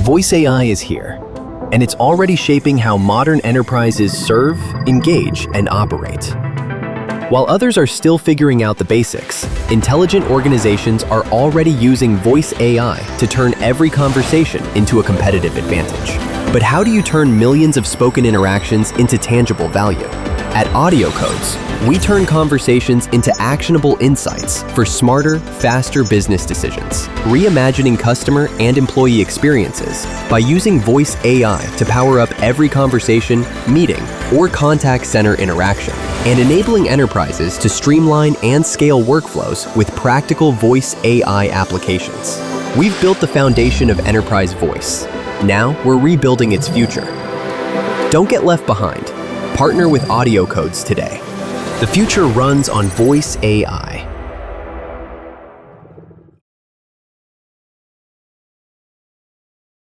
Voice AI is here, and it's already shaping how modern enterprises serve, engage, and operate. While others are still figuring out the basics, intelligent organizations are already using voice AI to turn every conversation into a competitive advantage. But how do you turn millions of spoken interactions into tangible value? At AudioCodes, we turn conversations into actionable insights for smarter, faster business decisions, reimagining customer and employee experiences by using voice AI to power up every conversation, meeting, or contact center interaction, and enabling enterprises to streamline and scale workflows with practical voice AI applications. We've built the foundation of enterprise voice. Now we're rebuilding its future. Don't get left behind. Partner with AudioCodes today. The future runs on voice AI.